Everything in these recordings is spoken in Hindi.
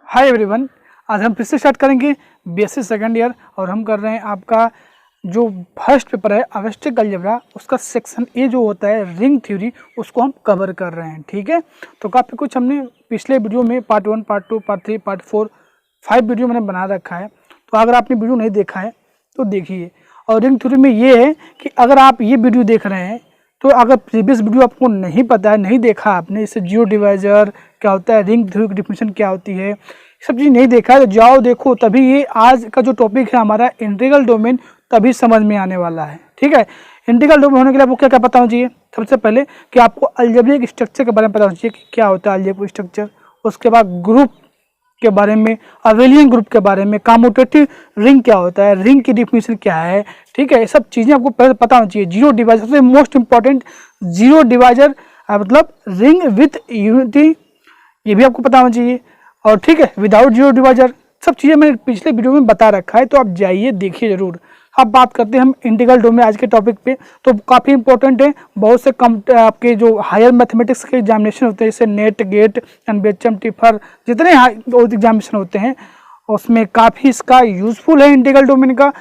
हाय एवरीवन, आज हम फिर से स्टार्ट करेंगे बीएससी सेकंड ईयर और हम कर रहे हैं आपका जो फर्स्ट पेपर है अवेस्टिक अलजेब्रा, उसका सेक्शन ए जो होता है रिंग थ्योरी, उसको हम कवर कर रहे हैं। ठीक है, तो काफ़ी कुछ हमने पिछले वीडियो में part 1, part 2, part 3, part 4, 5 video मैंने बना रखा है। तो अगर आपने वीडियो नहीं देखा है तो देखिए। और रिंग थ्योरी में ये है कि अगर आप ये वीडियो देख रहे हैं तो अगर प्रीवियस वीडियो आपको नहीं पता है, नहीं देखा आपने, इससे जियो डिवाइजर क्या होता है, रिंग थ्योरी की डिफिनेशन क्या होती है, सब चीज़ नहीं देखा है तो जाओ देखो, तभी ये आज का जो टॉपिक है हमारा इंटीग्रल डोमेन तभी समझ में आने वाला है। ठीक है, इंटीग्रल डोमेन होने के लिए आपको क्या क्या पता होना चाहिए? सबसे पहले कि आपको अलजेब्रिक स्ट्रक्चर के बारे में पता होना चाहिए कि क्या होता है अलजेब्रिक स्ट्रक्चर। उसके बाद ग्रुप के बारे में, अबेलियन ग्रुप के बारे में, कम्यूटेटिव रिंग क्या होता है, रिंग की डिफिनेशन क्या है। ठीक है, ये सब चीज़ें आपको पहले पता होना चाहिए। जीरो डिवाइजर सबसे मोस्ट इंपॉर्टेंट, जीरो डिवाइजर मतलब रिंग विथ यूनिटी, ये भी आपको पता होना चाहिए। और ठीक है, विदाउट जीरो डिवाइजर, सब चीज़ें मैंने पिछले वीडियो में बता रखा है, तो आप जाइए देखिए ज़रूर। अब बात करते हैं हम इंटीग्रल डोमेन आज के टॉपिक पे, तो काफ़ी इंपॉर्टेंट है। बहुत से कम आपके जो हायर मैथमेटिक्स के एग्जामिनेशन होते हैं, जैसे नेट, गेट, एनबीएचएम, टिफर, जितने एग्जामिनेशन होते हैं उसमें काफ़ी इसका यूजफुल है इंटीग्रल डोमेन का।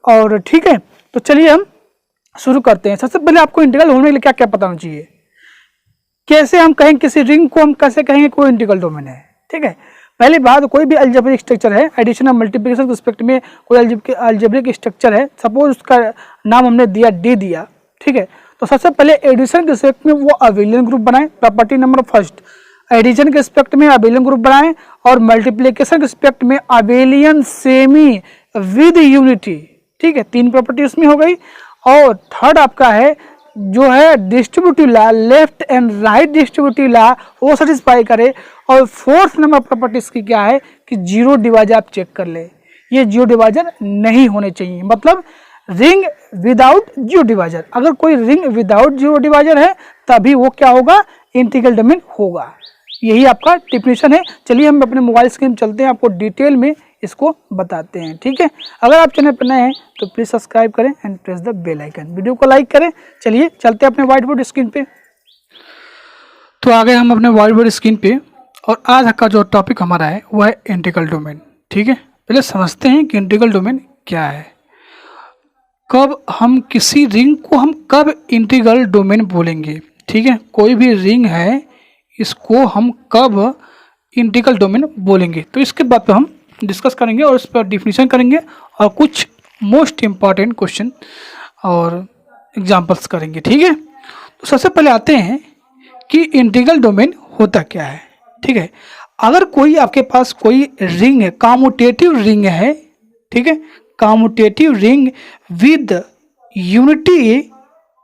और ठीक है, तो चलिए हम शुरू करते हैं। सबसे पहले आपको इंटीग्रल होने के लिए क्या क्या पता होना चाहिए, कैसे हम कहेंगे किसी रिंग को, हम कैसे कहेंगे कोई इंटीग्रल डोमेन है। ठीक है, पहली बात, कोई भी अलजेब्रिक स्ट्रक्चर है, एडिशन और मल्टीप्लिकेशन के रिस्पेक्ट में कोई अलजेब्रिक स्ट्रक्चर है, सपोज उसका नाम हमने दिया डी दिया। ठीक है, तो सबसे पहले एडिशन के रिस्पेक्ट में वो अबेलियन ग्रुप बनाए, प्रॉपर्टी नंबर फर्स्ट। एडिशन के रिस्पेक्ट में अबेलियन ग्रुप बनाए और मल्टीप्लिकेशन के रिस्पेक्ट में अबेलियन सेमी विद यूनिटी। ठीक है, 3 प्रॉपर्टी उसमें हो गई। और थर्ड आपका है जो है distributive law, left and right distributive law वो सेटिस्फाई करे। और फोर्थ नंबर प्रॉपर्टी इसकी क्या है कि जीरो डिवाइजर आप चेक कर ले, ये जीरो डिवाइजर नहीं होने चाहिए, मतलब रिंग विदाउट जीरो डिवाइजर। अगर कोई रिंग विदाउट जीरो डिवाइजर है तभी वो क्या होगा, इंटीग्रल डोमेन होगा। यही आपका डिफिनेशन है। चलिए हम अपने मोबाइल स्क्रीन चलते हैं, आपको डिटेल में इसको बताते हैं। ठीक है, अगर आप चैनल पर नए हैं तो प्लीज सब्सक्राइब करें and press the bell icon, video को लाइक करें। चलिए चलते हैं अपने व्हाइट बोर्ड स्क्रीन पे। तो आ गए हम अपने व्हाइट बोर्ड स्क्रीन पे और आज का जो टॉपिक हमारा है वो है इंटीग्रल डोमेन। ठीक है, पहले समझते हैं कि इंटीग्रल डोमेन क्या है, कब हम किसी रिंग को हम कब इंटीग्रल डोमेन बोलेंगे। ठीक है, कोई भी रिंग है इसको हम कब इंटीग्रल डोमेन बोलेंगे, तो इसके बाद पे हम डिस्कस करेंगे और इस पर डिफिनीशन करेंगे और कुछ मोस्ट इम्पॉर्टेंट क्वेश्चन और एग्जांपल्स करेंगे। ठीक है, तो सबसे पहले आते हैं कि इंटीग्रल डोमेन होता क्या है। ठीक है, अगर कोई आपके पास कोई रिंग है, कम्यूटेटिव रिंग है, ठीक है, commutative ring with unity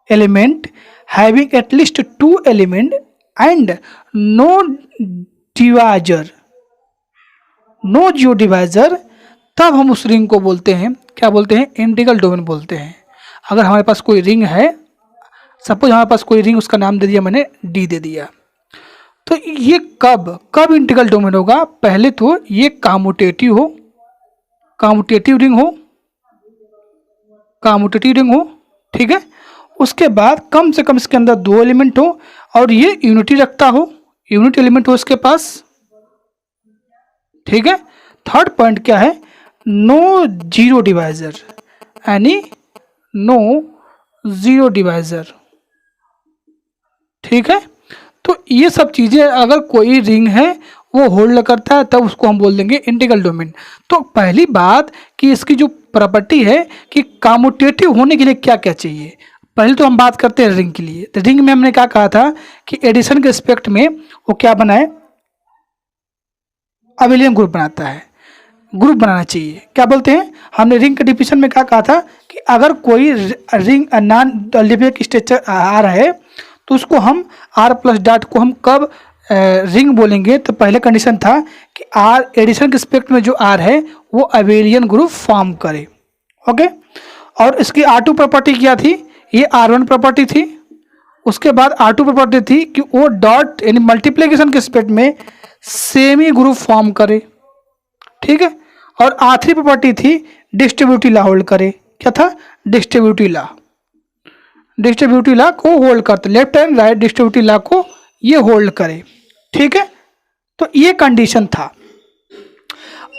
element having at least 2 element and no divisor, no zero divisor, तब हम उस रिंग को बोलते हैं, क्या बोलते हैं, इंटीग्रल डोमेन बोलते हैं। अगर हमारे पास कोई रिंग है, सपोज हमारे पास कोई रिंग, उसका नाम दे दिया मैंने डी दे दिया, तो ये कब इंटीग्रल डोमेन होगा? पहले तो ये कम्यूटेटिव हो, कम्यूटेटिव रिंग हो, कम्यूटेटिव रिंग हो। ठीक है, उसके बाद कम से कम इसके अंदर 2 एलिमेंट हो और ये यूनिटी रखता हो, यूनिट एलिमेंट हो इसके पास। ठीक है, थर्ड पॉइंट क्या है, नो जीरो डिवाइजर, यानी नो जीरो डिवाइजर। ठीक है, तो ये सब चीजें अगर कोई रिंग है वो होल्ड करता है तब उसको हम बोल देंगे इंटीग्रल डोमेन। तो पहली बात कि इसकी जो प्रॉपर्टी है कि कम्यूटेटिव होने के लिए क्या क्या चाहिए, पहले तो हम बात करते हैं रिंग के लिए। तो रिंग में हमने क्या कहा था कि एडिशन के रिस्पेक्ट में वो क्या बनाए, अबेलियन ग्रुप बनाता है, ग्रुप बनाना चाहिए। क्या बोलते हैं, हमने रिंग के डिफिनेशन में क्या कहा था कि अगर कोई रिंग नॉन अलजेब्रिक स्ट्रक्चर आ रहा है तो उसको हम आर प्लस डॉट को हम कब रिंग बोलेंगे, तो पहले कंडीशन था कि आर एडिशन के रिस्पेक्ट में जो आर है वो अबेलियन ग्रुप फॉर्म करे। ओके, और इसकी R2 प्रॉपर्टी क्या थी, ये R1 प्रॉपर्टी थी। उसके बाद R2 प्रॉपर्टी थी कि वो डॉट यानी मल्टीप्लिकेशन के रिस्पेक्ट में सेमी ग्रुप फॉर्म करे। ठीक है, और R3 प्रॉपर्टी थी डिस्ट्रीब्यूटिव लॉ होल्ड करे। क्या था, डिस्ट्रीब्यूटिव लॉ, डिस्ट्रीब्यूटिव लॉ को होल्ड करते, left and right distributive law को ये होल्ड करे। ठीक है, तो ये कंडीशन था।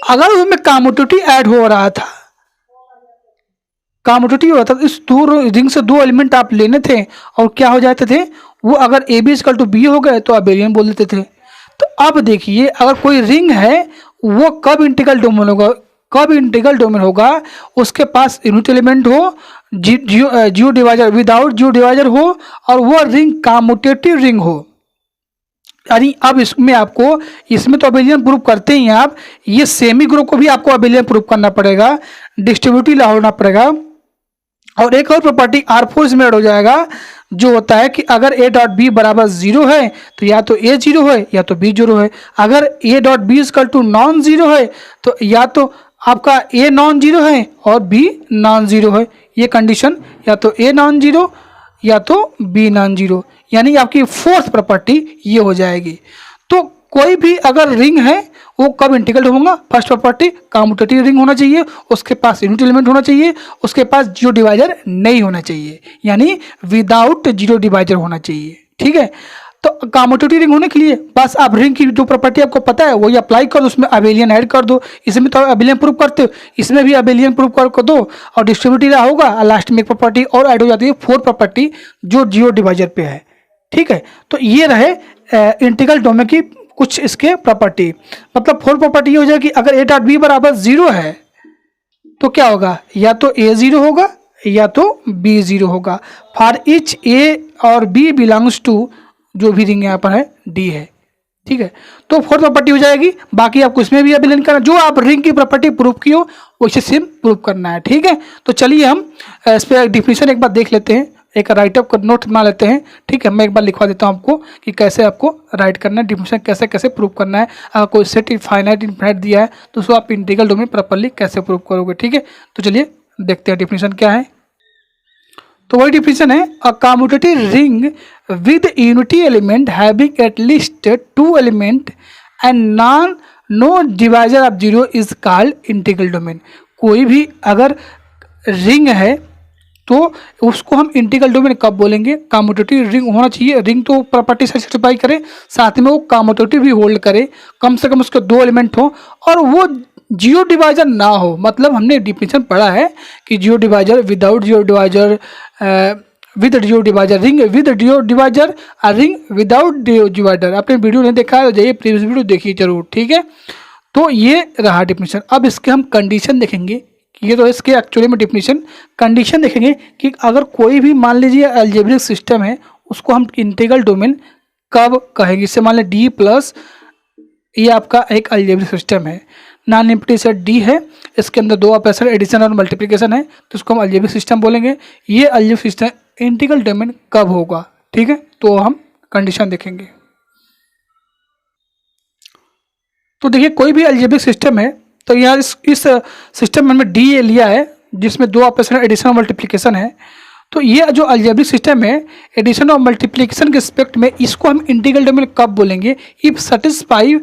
अगर उसमें कम्यूटेटिव ऐड हो रहा था, कम्यूटेटिव होता था, इस दो रिंग से दो एलिमेंट आप लेने थे और क्या हो जाते थे, वो अगर A B equal to B हो गए तो अबेलियन बोल देते थे। तो अब देखिए अगर कोई रिंग है वो कब इंटीग्रल डोमेन होगा, कब इंटीग्रल डोमेन होगा, उसके पास यूनिट एलिमेंट हो, जियो डिवाइजर विदाउट जियो डिवाइजर हो, और वो रिंग कम्यूटेटिव रिंग हो। यानी अब इसमें आपको, इसमें तो अबेलियन प्रूफ करते ही हैं आप, ये सेमी ग्रुप को भी आपको अबेलियन प्रूफ करना पड़ेगा, डिस्ट्रीब्यूटिव लॉ होना पड़ेगा। और एक और प्रॉपर्टी R4 इसमें ऐड हो जाएगा, जो होता है कि अगर a डॉट बी बराबर 0 है तो या तो a 0 है या तो b 0 है। अगर a dot B equal to non zero है तो या तो आपका a नॉन जीरो है और b नॉन जीरो है। ये कंडीशन या तो a नॉन जीरो या तो b नॉन जीरो, यानी आपकी फोर्थ प्रॉपर्टी ये हो जाएगी। तो कोई भी अगर रिंग है वो कब इंटीग्रल होगा, फर्स्ट प्रॉपर्टी कम्यूटेटिव रिंग होना चाहिए, उसके पास यूनिट एलिमेंट होना चाहिए, उसके पास जीरो डिवाइजर नहीं होना चाहिए, यानी विदाउट जीरो डिवाइजर होना चाहिए। ठीक है, तो कम्यूटेटिव रिंग होने के लिए बस आप रिंग की जो प्रॉपर्टी आपको पता है वही अप्लाई कर दो, उसमें अबेलियन ऐड कर दो। इसमें तो अबेलियन प्रूफ करते हो, इसमें भी अबेलियन प्रूफ कर दो और डिस्ट्रीब्यूटिव होगा, लास्ट में एक प्रॉपर्टी और ऐड हो जाती है, फोर्थ प्रॉपर्टी जो जीरो डिवाइजर पे है। ठीक है, तो ये रहे इंटीग्रल डोमेन की कुछ इसके प्रॉपर्टी। मतलब फोर्थ प्रॉपर्टी ये हो जाएगी, अगर a डॉट बी बराबर 0 है तो क्या होगा, या तो a 0 होगा या तो b 0 होगा। फॉर इच a और b बिलोंग्स टू जो भी रिंग यहाँ पर है d है। ठीक है, तो फोर्थ प्रॉपर्टी हो जाएगी। बाकी आपको इसमें भी अभिलयन करना, जो आप रिंग की प्रॉपर्टी प्रूव की हो वैसे सेम प्रूव करना है। ठीक है, तो चलिए हम इस पर डिफिनीशन एक बार देख लेते हैं, एक राइटअप का नोट बना लेते हैं। ठीक है, मैं एक बार लिखवा देता हूँ आपको कि कैसे आपको राइट करना है, डिफिनीशन कैसे कैसे प्रूव करना है। अगर कोई सेट फाइनाइट इनफाइनाइट दिया है तो उसको आप इंटीग्रल डोमेन प्रॉपर्ली कैसे प्रूव करोगे। ठीक है, तो चलिए देखते हैं डिफिनीशन क्या है। तो वही डिफिनीशन है, a commutative ring with unity element having at least 2 element and no divisor of zero is called integral domain. कोई भी अगर रिंग है तो उसको हम इंटीग्रल डोमेन कब बोलेंगे, कम्यूटेटिव रिंग होना चाहिए, रिंग तो प्रॉपर्टी सेटिस्फाई करे, साथ में वो कम्यूटेटिव भी होल्ड करे, कम से कम उसके 2 एलिमेंट हो और वो जियो डिवाइजर ना हो। मतलब हमने डिफिनीशन पढ़ा है कि zero divisor, without zero divisor, with zero divisor, ring with zero divisor, ring without zero divisor. आपने वीडियो नहीं देखा है तो जाइए प्रीवियस वीडियो देखिए जरूर। ठीक है, तो ये रहा डिफिनीशन। अब इसके हम कंडीशन देखेंगे, ये तो इसके एक्चुअली में डिफिनीशन। कंडीशन देखेंगे कि अगर कोई भी मान लीजिए अलजेब्रिक सिस्टम है उसको हम इंटीग्रल डोमेन कब कहेंगे। इससे मान लें डी प्लस, ये आपका एक अलजेब्रिक सिस्टम है, नॉन एम्प्टी सेट डी है, इसके अंदर 2 ऑपरेशन एडिशन और मल्टीप्लिकेशन है, तो इसको हम अलजेब्रिक सिस्टम बोलेंगे। ये अलजेब्रिक सिस्टम इंटीग्रल डोमेन कब होगा। ठीक है, तो हम कंडीशन देखेंगे। तो देखिए कोई भी अलजेब्रिक सिस्टम है तो यार इस सिस्टम में हमने डी लिया है जिसमें 2 ऑपरेशन एडिशन और मल्टीप्लिकेशन है। तो ये जो अलजेब्रिक सिस्टम है एडिशन और मल्टीप्लिकेशन के रिस्पेक्ट में इसको हम इंटीग्रल डोमेन कब बोलेंगे, if satisfy,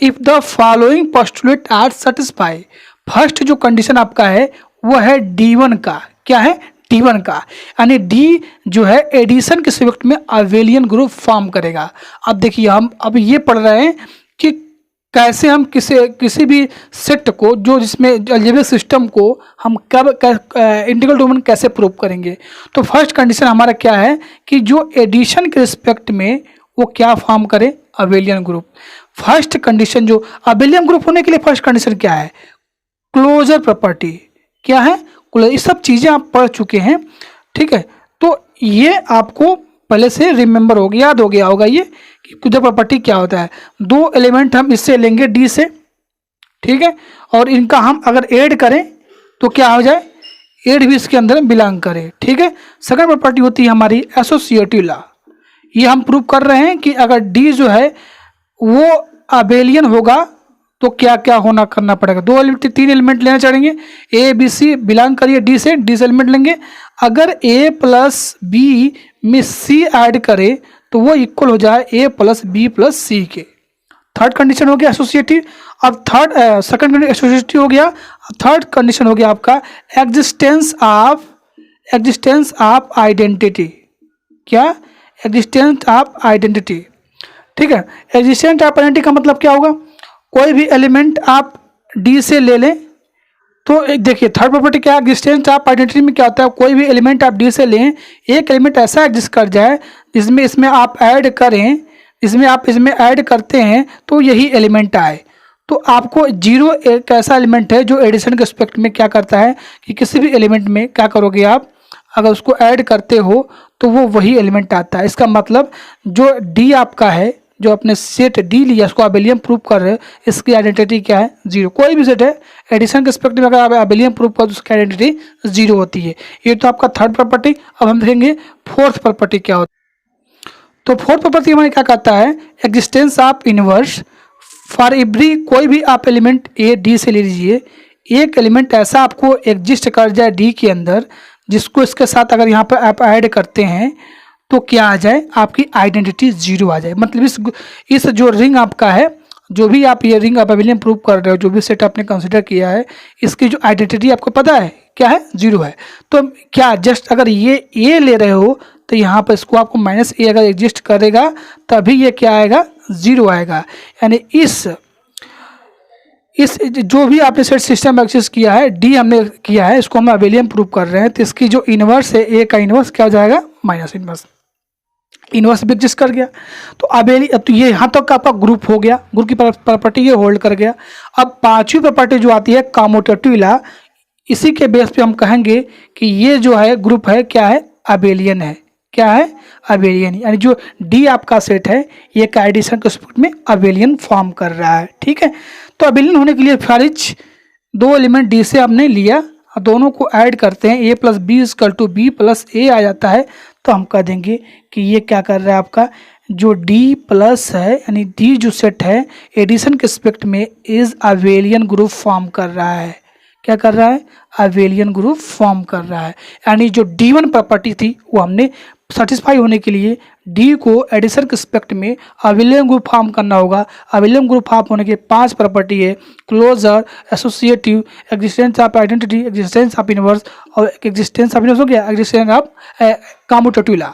if the following postulate are satisfy. First जो कंडीशन आपका है वो है D1 का, क्या है D1 का, यानी D जो है एडिशन के रिस्पेक्ट में अबेलियन ग्रुप फॉर्म करेगा। अब देखिए हम अब ये पढ़ रहे हैं कि कैसे हम किसी भी सेट को जो जिसमें अलजेब्रिक सिस्टम को हम कब इंटीग्रल डोमेन कैसे प्रूव करेंगे। तो फर्स्ट कंडीशन हमारा क्या है कि जो एडिशन के रिस्पेक्ट में वो क्या फॉर्म करे, अबेलियन ग्रुप। फर्स्ट कंडीशन जो अबेलियन ग्रुप होने के लिए फर्स्ट कंडीशन क्या है, क्लोजर प्रॉपर्टी। क्या है, ये सब चीज़ें आप पढ़ चुके हैं। ठीक है, तो ये आपको पहले से रिमेंबर हो गया, याद हो गया होगा ये कि क्लोजर प्रॉपर्टी क्या होता है। 2 एलिमेंट हम इससे लेंगे डी से, ठीक है, और इनका हम अगर ऐड करें तो क्या हो जाए, ऐड भी इसके अंदर बिलोंग करे। ठीक है, सेकंड प्रॉपर्टी होती है हमारी एसोसिएटिव लॉ। ये हम प्रूव कर रहे हैं कि अगर डी जो है वो अबेलियन होगा तो क्या क्या होना करना पड़ेगा, 3 एलिमेंट लेना चाहेंगे, ए बी सी बिलोंग करिए डी से एलिमेंट लेंगे। अगर ए प्लस बी में सी ऐड करे तो वो इक्वल हो जाए ए प्लस बी प्लस सी के। थर्ड कंडीशन हो गया एसोसिएटिव। अब सेकंड कंडीशन एसोसिएटिव हो गया। थर्ड कंडीशन हो गया आपका एग्जिस्टेंस ऑफ आइडेंटिटी। क्या, एग्जिस्टेंस ऑफ आइडेंटिटी। ठीक है, एग्जिस्टेंस ऑफ आइडेंटिटी का मतलब क्या होगा, कोई भी एलिमेंट आप डी से ले लें तो एक देखिए थर्ड प्रॉपर्टी क्या है, एग्जिस्टेंस ऑफ आइडेंटिटी में क्या होता है, कोई भी एलिमेंट आप डी से लें, एक एलिमेंट ऐसा एग्जिस्ट कर जाए जिसमें इसमें आप ऐड करें, इसमें आप इसमें ऐड करते हैं तो यही एलिमेंट आए। तो आपको जीरो एक ऐसा एलिमेंट है जो एडिशन के एस्पेक्ट में क्या करता है कि किसी भी एलिमेंट में क्या करोगे आप, अगर उसको ऐड करते हो तो वो वही एलिमेंट आता है। इसका मतलब जो डी आपका है, जो आपने सेट डी लिया उसको अबेलियन प्रूव कर रहे हो, इसकी आइडेंटिटी क्या है, जीरो। कोई भी सेट है एडिशन के एस्पेक्ट में अगर आप अबेलियन प्रूव कर तो उसकी आइडेंटिटी जीरो होती है। ये तो आपका थर्ड प्रॉपर्टी। अब हम देखेंगे फोर्थ प्रॉपर्टी क्या होती है। तो फोर्थ प्रॉपर्टी हमारे क्या कहता है, existence of inverse for every, कोई भी आप एलिमेंट ए डी से ले लीजिए, एक एलिमेंट ऐसा आपको एग्जिस्ट कर जाए डी के अंदर जिसको इसके साथ अगर यहाँ पर आप ऐड करते हैं तो क्या आ जाए, आपकी आइडेंटिटी जीरो आ जाए। मतलब इस जो रिंग आपका है, जो भी आप ये रिंग आप अबेलियन प्रूव कर रहे हो, जो भी सेट आपने कंसिडर किया है, इसकी जो आइडेंटिटी आपको पता है क्या है, जीरो है। तो क्या जस्ट अगर ये ए ले रहे हो तो यहाँ पर इसको आपको माइनस ए अगर एग्जिस्ट करेगा तभी ये क्या आएगा, जीरो आएगा। यानी इस जो भी आपने सेट सिस्टम एक्सेस किया है, डी हमने किया है, इसको हम अबेलियन प्रूव कर रहे हैं, तो इसकी जो इनवर्स है ए का इनवर्स क्या हो जाएगा, माइनस इनवर्स। इनवर्स भी एग्जिस्ट कर गया तो अब तो ये यहाँ तक आपका ग्रुप हो गया, ग्रुप की प्रॉपर्टी ये होल्ड कर गया। अब पांचवी प्रॉपर्टी जो आती है कम्यूटेटिव लॉ, इसी के बेस पे हम कहेंगे कि ये जो है ग्रुप है क्या है, अबेलियन है। क्या है, अबेलियन। यानी जो डी आपका सेट है ये का एडिशन के स्पेक्ट में अबेलियन फॉर्म कर रहा है। ठीक है, तो अबेलियन होने के लिए फारिज दो एलिमेंट डी से हमने लिया और दोनों को ऐड करते हैं, A plus B equal to B plus A आ जाता है, तो हम कह देंगे कि ये क्या कर रहा है, आपका जो डी प्लस है यानी डी जो सेट है एडिशन के एस्पेक्ट में इज अबेलियन ग्रुप फॉर्म कर रहा है। क्या कर रहा है, अबेलियन ग्रुप फॉर्म कर रहा है। यानी जो D1 प्रॉपर्टी थी वो हमने सेटिस्फाई होने के लिए डी को एडिशन के एस्पेक्ट में अबेलियन ग्रुप फॉर्म करना होगा। अबेलियन ग्रुप फॉर्म होने के पांच प्रॉपर्टी है, closure, associative, existence of identity, existence of inverse और एग्जिस्टेंस ऑफ इनवर्स हो गया एग्जिस्टेंस ऑफ कम्यूटेटिव लॉ।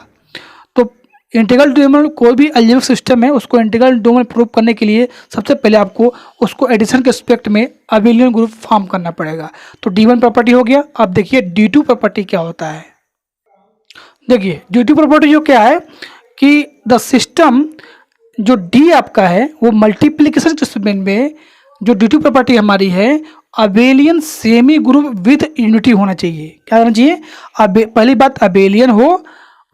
तो इंटीग्रल डोमेन कोई भी अलजेब्रिक सिस्टम है उसको इंटीग्रल डोमेन प्रूव करने के लिए सबसे पहले आपको उसको एडिशन के एस्पेक्ट में अबेलियन ग्रुप फॉर्म करना पड़ेगा। तो D1 प्रॉपर्टी हो गया। अब देखिए D2 प्रॉपर्टी क्या होता है। देखिए D2 प्रॉपर्टी जो क्या है कि द सिस्टम जो D आपका है वो मल्टीप्लिकेशन के एस्पेक्ट में जो D2 प्रॉपर्टी हमारी है abelian semi group with unity होना चाहिए। क्या होना चाहिए, पहली बात अबेलियन हो,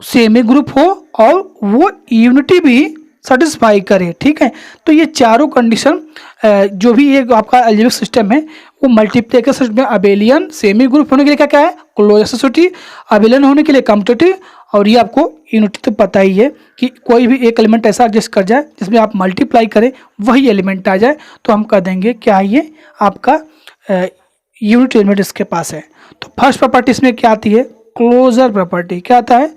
सेमी ग्रुप हो और वो यूनिटी भी सेटिस्फाई करे। ठीक है, तो ये चारों कंडीशन जो भी ये आपका अलजेब्रिक सिस्टम है वो मल्टीप्लिकेशन में अबेलियन, सेमी ग्रुप होने के लिए क्या क्या है, क्लोज एसोसिएटिव, अबेलियन होने के लिए कम्यूटेटिव, और ये आपको यूनिटी तो पता ही है कि कोई भी एक एलिमेंट ऐसा एडजस्ट कर जाए जिसमें आप मल्टीप्लाई करें वही एलिमेंट आ जाए, तो हम कह देंगे क्या ये आपका यूनिट एलिमेंट इसके पास है। तो फर्स्ट प्रॉपर्टी इसमें क्या आती है, क्लोजर प्रॉपर्टी। क्या आता है,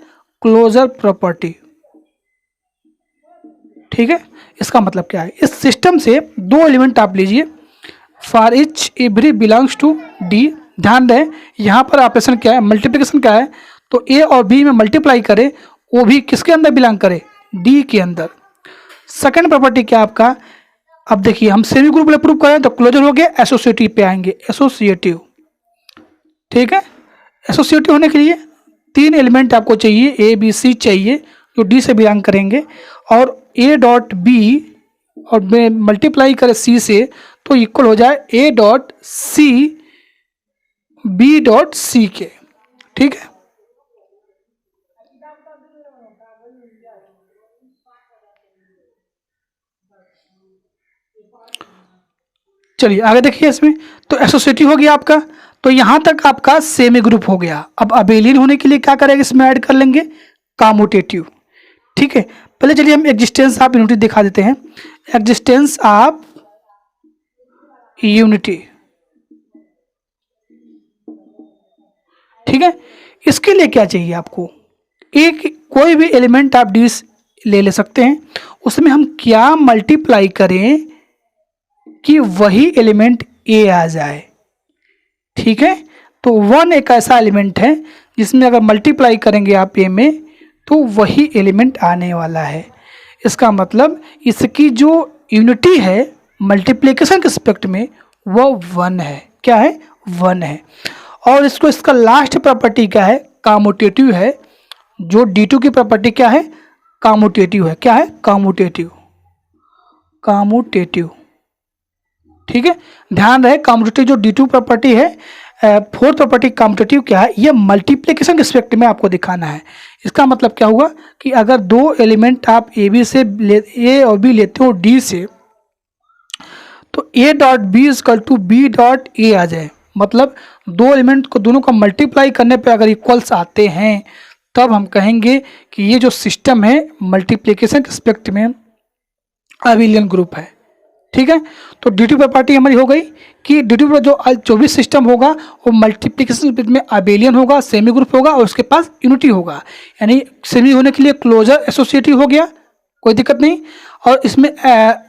क्लोजर प्रॉपर्टी। ठीक है, इसका मतलब क्या है, इस सिस्टम से दो एलिमेंट आप लीजिए, for each every belongs to D. ध्यान दें यहाँ पर ऑपरेशन क्या है, मल्टीप्लिकेशन क्या है, तो ए और बी में मल्टीप्लाई करे, वो भी किसके अंदर बिलोंग करे, डी के अंदर। सेकंड प्रॉपर्टी क्या आपका, अब देखिए हम सेमी ग्रुप में प्रूव करें तो क्लोजर हो गया, एसोसिएटिव पे आएंगे, एसोसिएटिव। ठीक है, एसोसिएटिव होने के लिए तीन एलिमेंट आपको चाहिए, ए बी सी चाहिए जो डी से बिलोंग करेंगे, और ए डॉट बी और मल्टीप्लाई करें सी से तो इक्वल हो जाए A dot C B dot C के। ठीक है, चलिए आगे देखिए इसमें, तो एसोसिएटिव हो गया आपका, तो यहां तक आपका सेमी ग्रुप हो गया। अब अबेलियन होने के लिए क्या करेंगे, इसमें ऐड कर लेंगे कम्यूटेटिव। ठीक है, पहले चलिए हम एग्जिस्टेंस ऑफ यूनिटी दिखा देते हैं। एग्जिस्टेंस ऑफ यूनिटी, ठीक है, इसके लिए क्या चाहिए आपको, एक कोई भी एलिमेंट आप डी ले सकते हैं, उसमें हम क्या मल्टीप्लाई करें कि वही एलिमेंट ए आ जाए। ठीक है, तो वन एक ऐसा एलिमेंट है जिसमें अगर मल्टीप्लाई करेंगे आप ए में तो वही एलिमेंट आने वाला है। इसका मतलब इसकी जो यूनिटी है मल्टीप्लिकेशन के एस्पेक्ट में वो 1 है। क्या है? 1 है। और इसका लास्ट प्रॉपर्टी क्या है? कम्यूटेटिव है। जो D2 की प्रॉपर्टी क्या है? कम्यूटेटिव है। क्या है? कम्यूटेटिव। ठीक है, ध्यान रहे कम्यूटेटिव जो D2 प्रॉपर्टी है, फोर्थ प्रॉपर्टी कम्यूटेटिव क्या है? ये मल्टीप्लिकेशन के रिस्पेक्ट में आपको दिखाना है। इसका मतलब क्या हुआ कि अगर दो एलिमेंट आप ए और बी लेते हो डी से, तो A dot B is equal to B dot A आ जाए। मतलब दो एलिमेंट को दोनों का मल्टीप्लाई करने पे अगर इक्वल्स आते हैं तब हम कहेंगे कि ये जो सिस्टम है मल्टीप्लिकेशन के रिस्पेक्ट में अबेलियन ग्रुप है। ठीक है, तो D2 प्रॉपर्टी हमारी हो गई कि D2 पर जो भी सिस्टम होगा वो मल्टीप्लिकेशन में अबेलियन होगा, सेमी ग्रुप होगा और उसके पास यूनिटी होगा। यानी सेमी होने के लिए क्लोजर एसोसिएटिव हो गया, कोई दिक्कत नहीं। और इसमें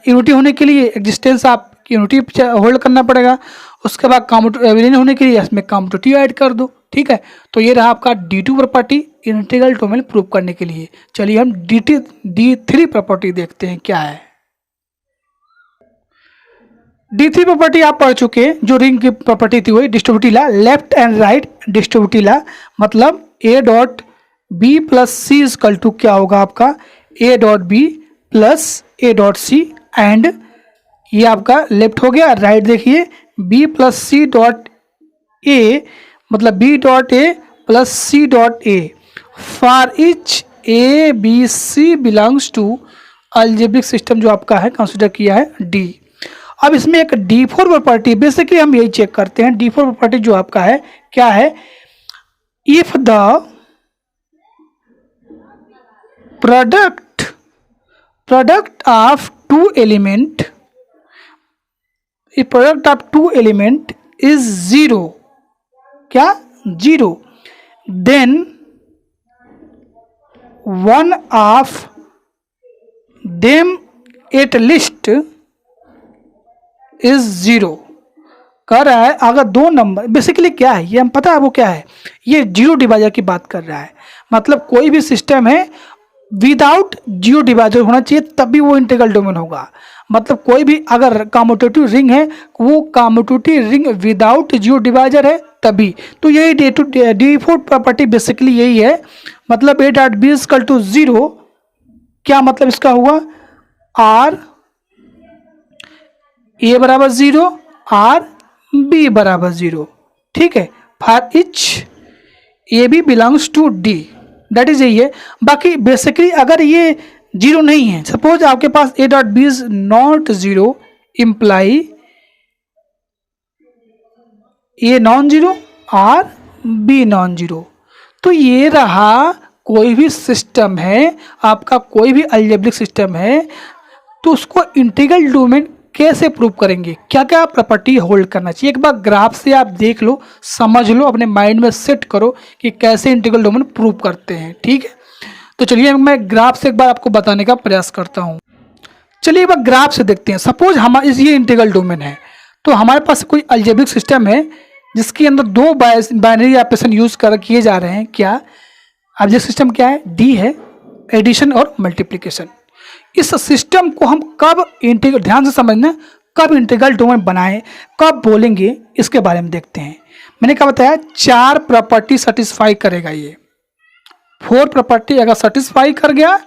यूनिटी होने के लिए एग्जिस्टेंस आप यूनिटी होल्ड करना पड़ेगा। उसके बाद अबेलियन होने के लिए इसमें कम्यूटेटिव ऐड कर दो। ठीक है, तो ये रहा आपका D2 property integral domain prove करने के लिए। चलिए हम D3 प्रॉपर्टी देखते हैं क्या है। D3 प्रॉपर्टी आप पढ़ चुके हैं, जो रिंग की प्रॉपर्टी थी वही distributive law, left and right distributive law. मतलब A dot B plus C is equal to क्या होगा आपका? A dot B plus A dot C. And ये आपका लेफ्ट हो गया, राइट देखिए B plus C dot A, मतलब B dot A plus C dot A for each A B C belongs to algebraic system जो आपका है कंसिडर किया है D। अब इसमें एक D4 प्रॉपर्टी, बेसिकली हम यही चेक करते हैं। D4 प्रॉपर्टी जो आपका है क्या है? If the product of two element is 0, क्या? 0, then one of them at least is 0। कह रहा है अगर दो नंबर, बेसिकली क्या है ये हम पता है वो क्या है? ये जीरो डिवाइजर की बात कर रहा है। मतलब कोई भी सिस्टम है विदाउट जीरो डिवाइजर होना चाहिए तभी वो इंटीग्रल डोमेन होगा। मतलब कोई भी अगर कम्यूटेटिव रिंग है, वो commutative ring without zero divisor है तभी। तो यही D4 प्रॉपर्टी बेसिकली यही है। मतलब A dot B equal to 0, क्या मतलब इसका हुआ? आर A बराबर 0, आर B बराबर 0। ठीक है, for each A B belongs to D, that is यही है। बाकी बेसिकली अगर ये 0 नहीं है, सपोज आपके पास A dot B is not 0, imply A non zero, or B non zero. तो ये रहा, कोई भी सिस्टम है आपका, कोई भी अलजेब्रिक सिस्टम है, तो उसको इंटीग्रल डोमेन कैसे प्रूव करेंगे, क्या क्या प्रॉपर्टी होल्ड करना चाहिए। एक बार ग्राफ से आप देख लो, समझ लो, अपने माइंड में सेट करो कि कैसे इंटीग्रल डोमेन प्रूव करते हैं। ठीक है, तो चलिए मैं ग्राफ से एक बार आपको बताने का प्रयास करता हूँ। चलिए एक बार ग्राफ से देखते हैं। सपोज हमारे ये इंटीग्रल डोमेन है, तो हमारे पास कोई अलजेब्रिक सिस्टम है जिसके अंदर दो बाइनरी ऑपरेशन यूज किए जा रहे हैं। क्या ऑब्जेक्ट सिस्टम क्या है? D है, एडिशन और मल्टीप्लिकेशन। इस सिस्टम को हम कब इंटीग्रल, ध्यान से समझना, कब इंटीग्रल डोमेन बनाएं, कब बोलेंगे, इसके बारे में देखते हैं। मैंने क्या बताया? 4 प्रॉपर्टी सेटिस्फाई करेगा ये। 4 प्रॉपर्टी अगर सेटिस्फाई कर गया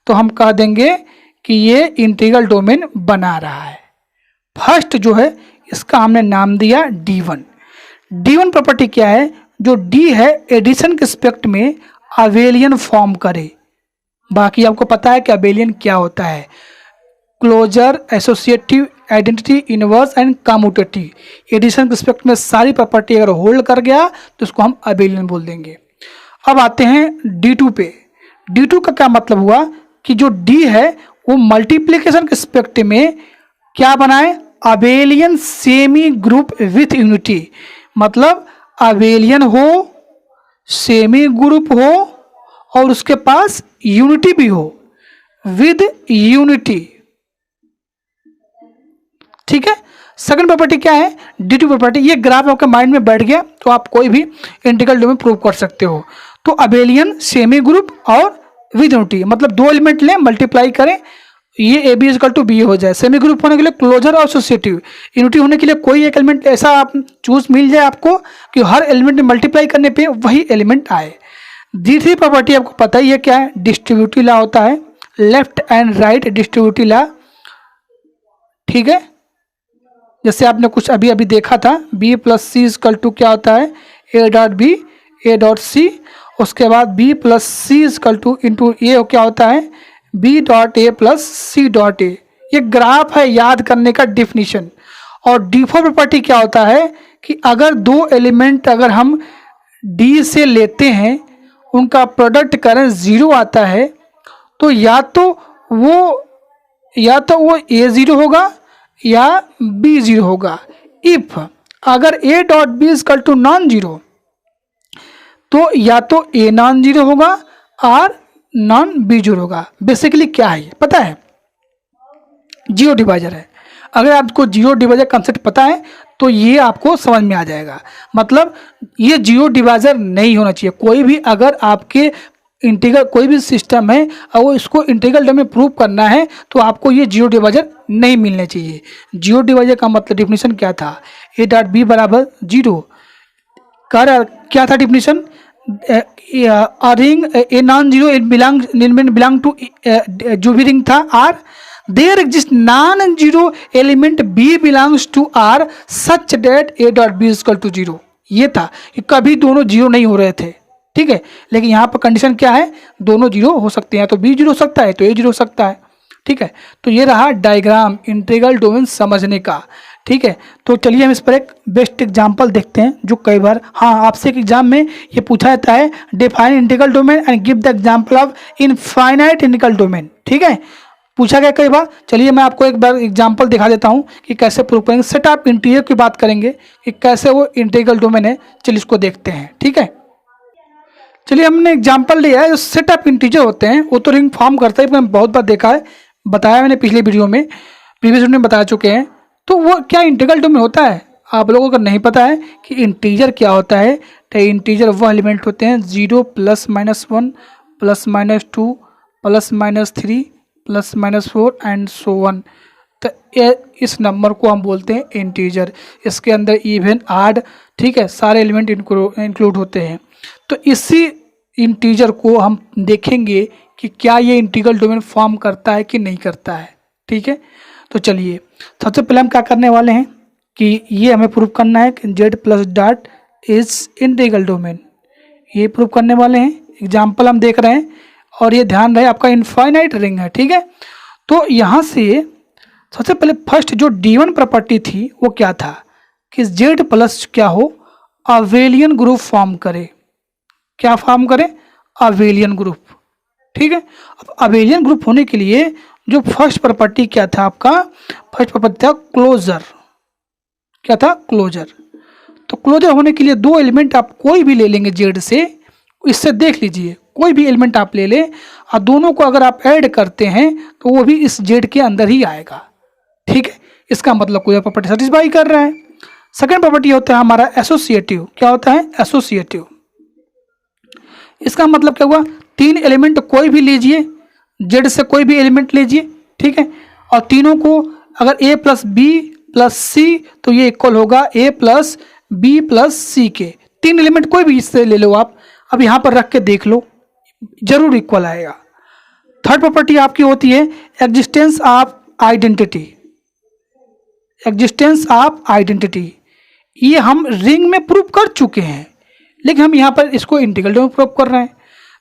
तो हम कह देंगे कि ये इंटीग्रल डोमेन बना रहा है। फर्स्ट जो है इसका हमने नाम दिया D1। D1 प्रॉपर्टी क्या है? जो D है एडिशन के रिस्पेक्ट में अबेलियन फॉर्म करे। बाकी आपको पता है कि अबेलियन क्या होता है? Closure, associative, identity, inverse and commutative. Addition के रिस्पेक्ट में सारी प्रॉपर्टी अगर होल्ड कर गया तो उसको हम अबेलियन बोल देंगे। अब आते हैं D2 पे। D2 का क्या मतलब हुआ कि जो D है वो मल्टीप्लिकेशन के रिस्पेक्ट में क्या बनाए? Abelian semi group with unity. मतलब अबेलियन हो, सेमी ग्रुप हो और उसके पास यूनिटी भी हो, विद यूनिटी। ठीक है, सेकंड प्रॉपर्टी क्या है? D2 property. ये ग्राफ आपके माइंड में बैठ गया तो आप कोई भी इंटीग्रल डोमेन प्रूव कर सकते हो। तो अबेलियन, सेमी ग्रुप और विद यूनिटी, मतलब दो एलिमेंट लें, मल्टीप्लाई करें, ये A B is equal to B हो जाए। सेमी ग्रुप होने के लिए क्लोजर और एसोसिएटिव, यूनिटी होने के लिए कोई एक एलिमेंट ऐसा आप चूज मिल जाए आपको कि हर एलिमेंट में मल्टीप्लाई करने पे वही एलिमेंट आए। D3 प्रॉपर्टी आपको पता ही है क्या है, डिस्ट्रीब्यूटिव लॉ होता है, left and right distributive law, ठीक है। जैसे आपने कुछ अभी अभी देखा था, B plus C is equal to क्या होता है, A dot B A dot C, उसके बाद B plus C is equal to into A क्या होता है, B dot A plus C dot A. ये ग्राफ है याद करने का डेफिनेशन। और D4 प्रॉपर्टी क्या होता है कि अगर दो एलिमेंट अगर हम D से लेते हैं, उनका प्रोडक्ट करें 0 आता है, तो या तो वो A0 होगा या B0 होगा। इफ अगर A dot B is equal to non zero, तो या तो A नॉन जीरो होगा और नॉन बी जीरो होगा। बेसिकली क्या है ये पता है, जीरो डिवाइजर है। अगर आपको जीरो डिवाइजर कंसेप्ट पता है तो ये आपको समझ में आ जाएगा। मतलब ये जीरो डिवाइजर नहीं होना चाहिए। कोई भी अगर आपके इंटीग्रल कोई भी सिस्टम है और वो इसको इंटीग्रल टर्म में प्रूव करना है तो आपको ये जीरो डिवाइजर नहीं मिलने चाहिए। जीरो डिवाइजर का मतलब डेफिनेशन क्या था, ए डॉट बी बराबर जीरो। क्या था definition, ring A non zero belong to जो भी रिंग था R, there exist non zero element B belongs to R such that A dot B is equal to zero. ये था कि कभी दोनों जीरो नहीं हो रहे थे, ठीक है। लेकिन यहाँ पर कंडीशन क्या है, दोनों जीरो हो सकते हैं, तो बी जीरो हो सकता है तो ए जीरो हो सकता है, ठीक है। तो ये रहा डायग्राम इंटीग्रल डोमेन समझने का, ठीक है। तो चलिए हम इस पर एक बेस्ट एग्जांपल देखते हैं जो कई बार आपसे एक एग्जाम में ये पूछा जाता है, define integral domain and give the example of infinite integral domain, ठीक है, पूछा गया कई बार। चलिए मैं आपको एक बार एग्जांपल दिखा देता हूँ कि कैसे प्रूव करेंगे। सेट ऑफ इंटीजर की बात करेंगे कि कैसे वो इंटीग्रल डोमेन है, चलिए इसको देखते हैं, ठीक है। चलिए हमने एग्जांपल लिया है, जो सेट ऑफ इंटीजर होते हैं वो तो रिंग फॉर्म करता है, मैंने बहुत बार देखा है, बताया मैंने पिछले वीडियो में, प्रीवियस वीडियो में बता चुके हैं। तो वो क्या इंटीग्रल डोमेन होता है, आप लोगों को नहीं पता है कि इंटीजर क्या होता है, तो इंटीजर वो एलिमेंट होते हैं 0 plus minus 1 plus minus 2 plus minus 3 plus minus 4 and so one. तो इस नंबर को हम बोलते हैं इंटीजर। इसके अंदर इवन आड, ठीक है, सारे एलिमेंट इंक्लूड होते हैं। तो इसी इंटीजर को हम देखेंगे कि क्या ये इंटीग्रल डोमेन फॉर्म करता है कि नहीं करता है, ठीक है। तो चलिए सबसे पहले हम क्या करने वाले हैं कि ये हमें प्रूव करना है कि Z plus dot is integral domain, ये प्रूव करने वाले हैं। एग्जाम्पल हम देख रहे हैं और ये ध्यान रहे आपका इनफाइनाइट रिंग है, ठीक है। तो यहाँ से सबसे पहले फर्स्ट जो D1 प्रॉपर्टी थी वो क्या था कि जेड प्लस क्या हो, अवेलियन ग्रुप फॉर्म करे। क्या फॉर्म करे, अवेलियन ग्रुप, ठीक है। अब अवेलियन ग्रुप होने के लिए जो फर्स्ट प्रॉपर्टी क्या था आपका, फर्स्ट प्रॉपर्टी था क्लोजर। क्या था, क्लोजर। तो क्लोजर होने के लिए दो एलिमेंट आप कोई भी ले लेंगे जेड से, इससे देख लीजिए कोई भी एलिमेंट आप ले लें और दोनों को अगर आप ऐड करते हैं तो वो भी इस जेड के अंदर ही आएगा, ठीक है। इसका मतलब क्लोजर प्रॉपर्टी सेटिस्फाई कर रहा है। सेकंड प्रॉपर्टी होता है हमारा एसोसिएटिव। क्या होता है, एसोसिएटिव। इसका मतलब क्या हुआ, तीन एलिमेंट कोई भी लीजिए, जेड से कोई भी एलिमेंट लीजिए, ठीक है, और तीनों को अगर ए प्लस बी प्लस सी तो ये इक्वल होगा ए प्लस बी प्लस सी के। तीन एलिमेंट कोई भी इससे ले लो आप, अब यहाँ पर रख के देख लो, जरूर इक्वल आएगा। थर्ड प्रॉपर्टी आपकी होती है existence of identity. Existence of identity ये हम रिंग में प्रूव कर चुके हैं, लेकिन हम यहाँ पर इसको इंटीग्रल डोमेन में प्रूव कर रहे हैं।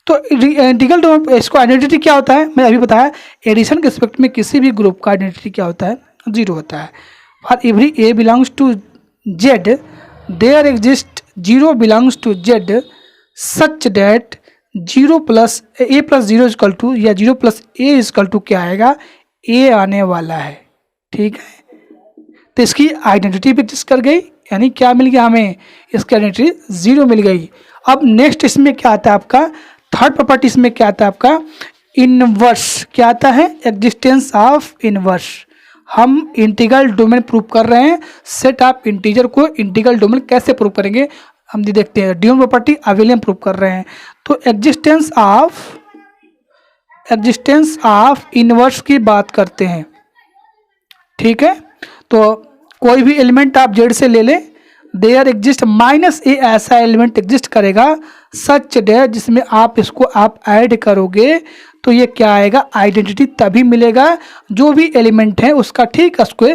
तो इंटीग्रल डोमेन इसको आइडेंटिटी क्या होता है, मैं अभी बताया, एडिशन के रिस्पेक्ट में किसी भी ग्रुप का आइडेंटिटी क्या होता है, 0 होता है। For every A belongs to Z there exist 0 belongs to Z such that 0 plus A plus 0 is equal to या 0 प्लस ए इजकल टू क्या आएगा, ए आने वाला है, ठीक है। तो इसकी आइडेंटिटी भी एग्जिस्ट कर गई, यानी क्या मिल गया हमें, इसकी आइडेंटिटी 0 मिल गई। अब नेक्स्ट इसमें क्या आता है आपका, थर्ड प्रॉपर्टी इसमें क्या आता है आपका, इनवर्स। क्या आता है, एग्जिस्टेंस ऑफ इनवर्स। हम इंटीग्रल डोमेन प्रूव कर रहे हैं, सेट ऑफ इंटीजर को इंटीग्रल डोमेन कैसे प्रूव करेंगे हम भी देखते हैं। D1 प्रॉपर्टी अवेलियन प्रूव कर रहे हैं, तो एग्जिस्टेंस एग्जिस्टेंस ऑफ इनवर्स की बात करते हैं, ठीक है। तो कोई भी एलिमेंट आप जेड से ले लें, देयर एग्जिस्ट माइनस ए ऐसा एलिमेंट एग्जिस्ट करेगा सच डे जिसमें आप इसको आप ऐड करोगे तो ये क्या आएगा, आइडेंटिटी तभी मिलेगा जो भी एलिमेंट है उसका ठीक उसको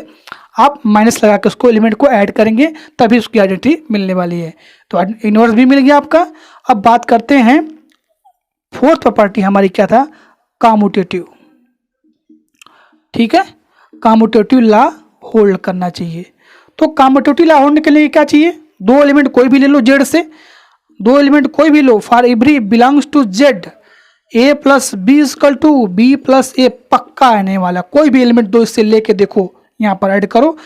आप माइनस लगा के उसको एलिमेंट को ऐड करेंगे तभी उसकी आइडेंटिटी मिलने वाली है। तो इनवर्स भी मिल गया आपका। अब बात करते हैं फोर्थ प्रॉपर्टी हमारी क्या था, कम्यूटेटिव, ठीक है। कम्यूटेटिव लॉ होल्ड करना चाहिए। तो कम्यूटेटिव लॉ होने के लिए क्या चाहिए, दो एलिमेंट कोई भी ले लो जेड से, दो एलिमेंट कोई भी लो for every belongs to Z A plus B equal to B plus A पक्का आने वाला, कोई भी एलिमेंट दो इससे लेके देखो यहाँ पर ऐड करो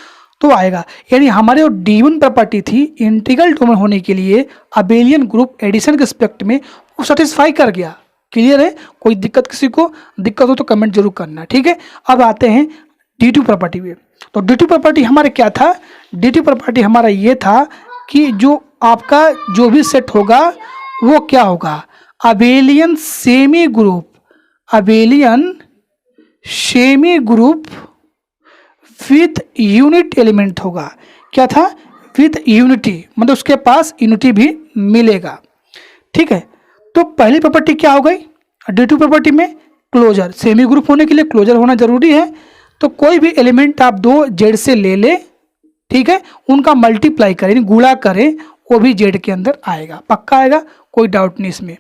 तो आएगा। यानी हमारे जो D1 प्रॉपर्टी थी इंटीग्रल डोमेन होने के लिए अबेलियन ग्रुप एडिशन के रिस्पेक्ट में वो सेटिस्फाई कर गया। क्लियर है, कोई दिक्कत किसी को दिक्कत हो तो कमेंट जरूर करना, ठीक है। अब आते हैं D2 प्रॉपर्टी पे। तो D2 प्रॉपर्टी हमारे क्या था, D2 प्रॉपर्टी हमारा ये था कि जो आपका जो भी सेट होगा वो क्या होगा, abelian semi group, abelian semi group with unit element होगा। क्या था, विथ यूनिटी, मतलब उसके पास यूनिटी भी मिलेगा, ठीक है। तो पहली प्रॉपर्टी क्या हो गई D2 प्रॉपर्टी में, क्लोजर, सेमी ग्रुप होने के लिए क्लोजर होना जरूरी है। तो कोई भी एलिमेंट आप दो जेड से ले ले, ठीक है, उनका मल्टीप्लाई करें, गुणा करें, वो भी जेड के अंदर आएगा, पक्का आएगा, कोई डाउट नहीं इसमें।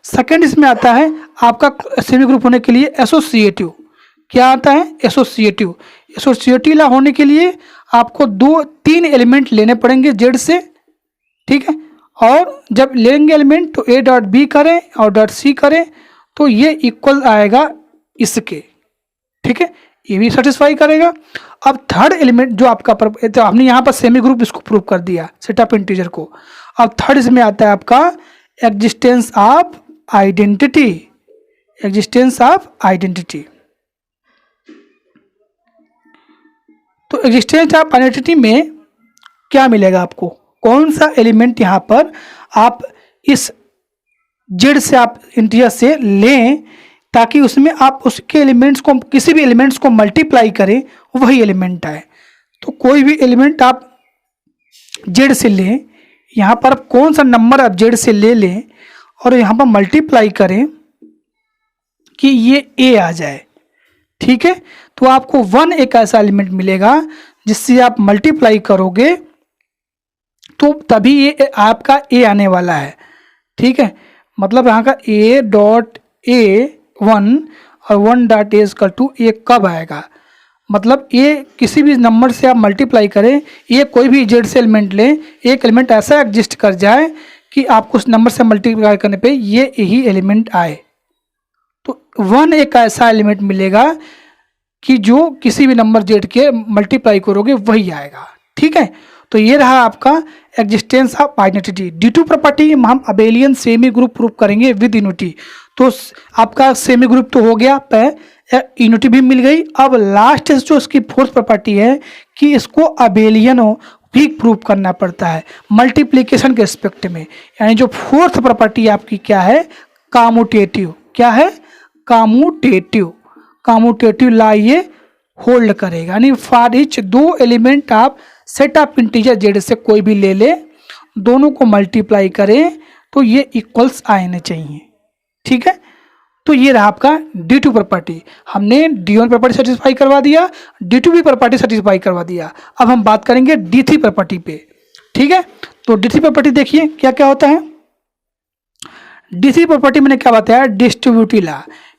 सेकंड इसमें आता है आपका सेमी ग्रुप होने के लिए एसोसिएटिव। क्या आता है, एसोसिएटिव। एसोसिएटिव लॉ होने के लिए आपको तीन एलिमेंट लेने पड़ेंगे जेड से, ठीक है। और जब लेंगे एलिमेंट तो ए डॉट बी करें और डॉट सी करें तो ये इक्वल आएगा इसके, ठीक है, ये भी सेटिस्फाई करेगा। अब थर्ड एलिमेंट जो आपका तो हमने यहाँ पर सेमी ग्रुप इसको प्रूव कर दिया सेट ऑफ इंटीजर को। अब थर्ड इसमें आता है आपका existence of identity, existence of identity. तो एग्जिस्टेंस ऑफ आइडेंटिटी में क्या मिलेगा आपको, कौन सा एलिमेंट यहाँ पर आप इस जेड से आप इंटीजर से लें ताकि उसमें आप उसके एलिमेंट्स को, किसी भी एलिमेंट्स को मल्टीप्लाई करें वही एलिमेंट आए। तो कोई भी एलिमेंट आप जेड से लें, यहाँ पर आप कौन सा नंबर आप जेड से ले लें और यहाँ पर मल्टीप्लाई करें कि ये ए आ जाए, ठीक है। तो आपको 1 एक ऐसा एलिमेंट मिलेगा जिससे आप मल्टीप्लाई करोगे तो तभी ये आपका ए आने वाला है, ठीक है। मतलब यहाँ का ए डॉट ए 1 और 1 डॉट ए इक्वल टू ए कब आएगा, मतलब ये किसी भी नंबर से आप मल्टीप्लाई करें, ये कोई भी जेड से एलिमेंट लें, एक एलिमेंट ऐसा एग्जिस्ट कर जाए कि आपको उस नंबर से मल्टीप्लाई करने पे ये यही एलिमेंट आए। तो 1 एक ऐसा एलिमेंट मिलेगा कि जो किसी भी नंबर जेड के मल्टीप्लाई करोगे वही आएगा, ठीक है। तो ये रहा आपका existence of identity. D2 property हम अबेलियन सेमी ग्रुप प्रूव करेंगे विद यूनिटी। तो आपका सेमी ग्रुप तो हो गया, यूनिटी भी मिल गई। अब लास्ट जो इसकी फोर्थ प्रॉपर्टी है कि इसको अबेलियन भी प्रूव करना पड़ता है मल्टीप्लिकेशन के रिस्पेक्ट में। यानी जो फोर्थ प्रॉपर्टी आपकी क्या है, कम्यूटेटिव। क्या है, कम्यूटेटिव। कम्यूटेटिव लॉ ये होल्ड करेगा, यानी फॉर ईच दो एलिमेंट आप सेट ऑफ इंटीजर जेड से कोई भी ले ले, दोनों को मल्टीप्लाई करें तो ये इक्वल्स आने चाहिए, ठीक है। तो ये रहा आपका D2 प्रॉपर्टी। हमने D1 प्रॉपर्टी सेटिस्फाई करवा दिया, D2 भी प्रॉपर्टी सेटिस्फाई करवा दिया। अब हम बात करेंगे D3 प्रॉपर्टी पे, ठीक है। तो D3 प्रॉपर्टी देखिए क्या क्या होता है। D3 प्रॉपर्टी मैंने क्या बताया, डिस्ट्रीब्यूटिव लॉ,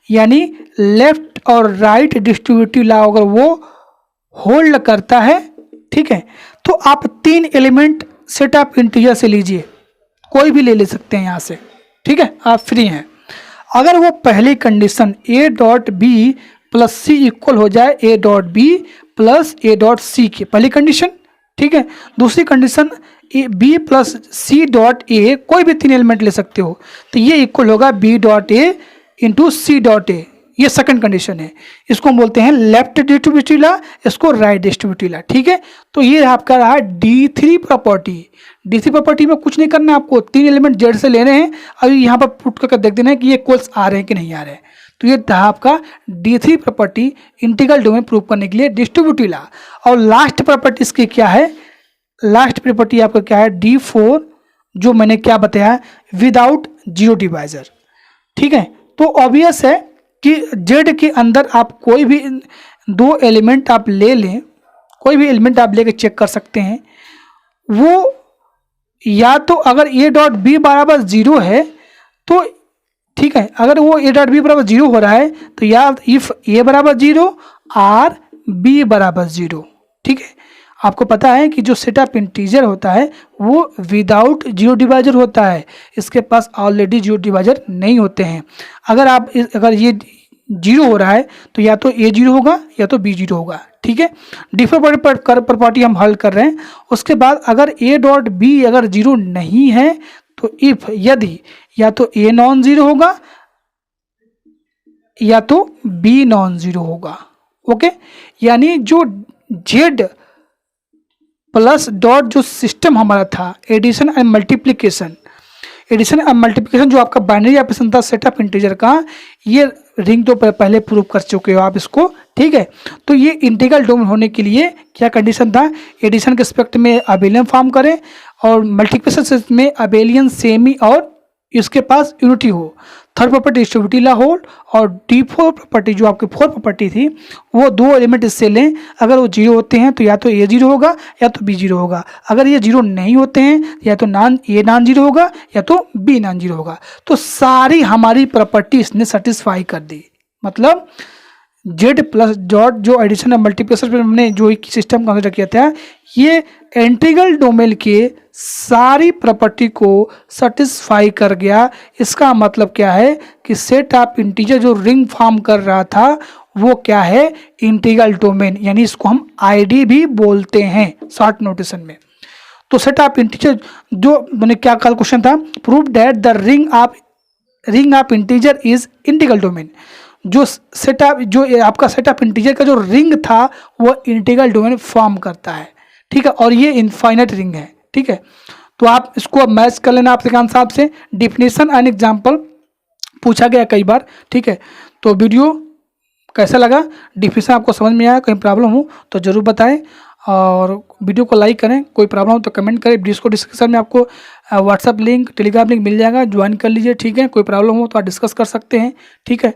यानी लेफ्ट और राइट डिस्ट्रीब्यूटिव लॉ अगर वो होल्ड करता है, ठीक है, तो आप तीन एलिमेंट सेट ऑफ इंटीजर से लीजिए, कोई भी ले सकते हैं यहाँ से, ठीक है, आप फ्री हैं। अगर वो पहली condition A dot B plus C equal हो जाए A dot B plus A dot C की पहली कंडीशन, ठीक है। दूसरी condition A B plus C dot A, कोई भी तीन एलिमेंट ले सकते हो, तो ये इक्वल होगा B dot A into C dot A, ये सेकंड कंडीशन है। इसको हम बोलते हैं लेफ्ट डिस्ट्रीब्यूटिव लॉ, इसको राइट डिस्ट्रीब्यूटिव लॉ, ठीक है। तो ये आपका रहा D3 प्रॉपर्टी। D3 प्रॉपर्टी में कुछ नहीं करना है आपको, तीन एलिमेंट जेड से लेने हैं, अभी यहाँ पर पुट करके देख देना है कि ये इक्वल्स आ रहे हैं कि नहीं आ रहे हैं। तो ये था आपका D3 property integral domain prove करने के लिए डिस्ट्रीब्यूटिव लॉ। और लास्ट प्रॉपर्टी इसकी क्या है, लास्ट प्रॉपर्टी आपका क्या है, D4, जो मैंने क्या बताया, विदाउट जीरो डिवाइजर। ठीक है, तो ऑब्वियस है कि जेड के अंदर आप कोई भी दो एलिमेंट आप ले लें, कोई भी एलिमेंट आप लेके चेक कर सकते हैं, वो या तो अगर ए डॉट बी बराबर जीरो है तो ठीक है, अगर वो ए डॉट बी बराबर जीरो हो रहा है तो या इफ ए बराबर जीरो आर बी बराबर जीरो। ठीक है, आपको पता है कि जो सेट ऑफ इंटीजर होता है वो विदाउट जीरो डिवाइजर होता है, इसके पास ऑलरेडी जीरो डिवाइजर नहीं होते हैं। अगर ये जीरो हो रहा है तो या तो ए जीरो होगा या तो बी जीरो होगा। ठीक है, डिफरेंट प्रॉपर्टी हम हल कर रहे हैं। उसके बाद अगर ए डॉट बी अगर जीरो नहीं है तो इफ यदि या तो ए नॉन जीरो होगा या तो बी नॉन जीरो होगा। ओके, यानी जो जेड प्लस डॉट जो सिस्टम हमारा था addition and multiplication, addition and multiplication जो आपका बाइनरी ऑपरेशन था सेट ऑफ इंटीजर का, ये रिंग तो पहले प्रूव कर चुके हो आप इसको। ठीक है, तो ये इंटीग्रल डोमेन होने के लिए क्या कंडीशन था, एडिशन के रिस्पेक्ट में अबेलियन फॉर्म करें और मल्टीप्लिकेशन में अबेलियन सेमी और इसके पास यूनिटी हो। Third property distributive law hold, और D4 प्रॉपर्टी जो आपकी फोर्थ प्रॉपर्टी थी वो दो एलिमेंट इससे लें, अगर वो जीरो होते हैं तो या तो ए जीरो होगा या तो बी जीरो होगा, अगर ये जीरो नहीं होते हैं या तो ए नॉन जीरो होगा या तो बी नॉन जीरो होगा। तो सारी हमारी प्रॉपर्टी इसने सेटिस्फाई कर दी। मतलब जेड प्लस डॉट जो एडिशन और मल्टीप्लिकेशन पे हमने जो सिस्टम कंसिडर किया था, ये इंटीग्रल डोमेन के सारी प्रॉपर्टी को सेटिस्फाई कर गया। इसका मतलब क्या है कि सेट ऑफ इंटीजर जो रिंग फॉर्म कर रहा था वो क्या है, इंटीग्रल डोमेन, यानी इसको हम आईडी भी बोलते हैं शॉर्ट नोटेशन में। तो सेट ऑफ इंटीजर जो मैंने क्या कल क्वेश्चन था, prove that the ring of integer is integral domain. जो सेट ऑफ जो आपका सेट ऑफ इंटीजर का जो रिंग था वो इंटीग्रल डोमेन फॉर्म करता है। ठीक है, और ये इनफाइनाइट रिंग है। ठीक है, तो आप इसको अब मैच कर लेना आपके हिसाब से। डिफिनेशन एंड एग्जांपल पूछा गया कई बार। ठीक है, तो वीडियो कैसा लगा, डिफिनेशन आपको समझ में आया, कहीं प्रॉब्लम हो तो ज़रूर बताएं और वीडियो को लाइक करें। कोई प्रॉब्लम हो तो कमेंट करें। जिसको डिस्क्रिप्शन में आपको व्हाट्सअप लिंक, टेलीग्राम लिंक मिल जाएगा, ज्वाइन कर लीजिए। ठीक है, कोई प्रॉब्लम हो तो आप डिस्कस कर सकते हैं। ठीक है,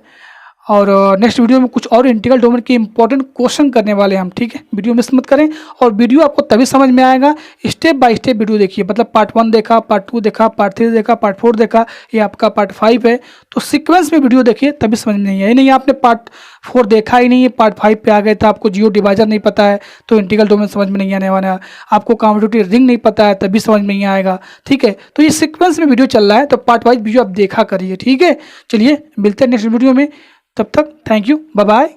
और नेक्स्ट वीडियो में कुछ और इंटीग्रल डोमेन के इंपॉर्टेंट क्वेश्चन करने वाले हैं हम। ठीक है, वीडियो मिस मत करें। और वीडियो आपको तभी समझ में आएगा, स्टेप बाय स्टेप वीडियो देखिए। मतलब पार्ट 1 देखा, पार्ट 2 देखा, पार्ट 3 देखा, पार्ट 4 देखा, ये आपका पार्ट 5 है। तो सीक्वेंस में वीडियो देखिए तभी समझ में नहीं आए। नहीं आपने पार्ट 4 देखा ही नहीं है, पार्ट 5 पे आ गए तो आपको जीरो डिवाइजर नहीं पता है तो इंटीग्रल डोमेन समझ में नहीं आने वाला। आपको कॉम्यूटेटिव रिंग नहीं पता है तभी समझ में नहीं आएगा। ठीक है, तो ये सीक्वेंस में वीडियो चल रहा है तो पार्ट वाइज वीडियो आप देखा करिए। ठीक है, चलिए मिलते हैं नेक्स्ट वीडियो में, तब तक थैंक यू, बाय बाय।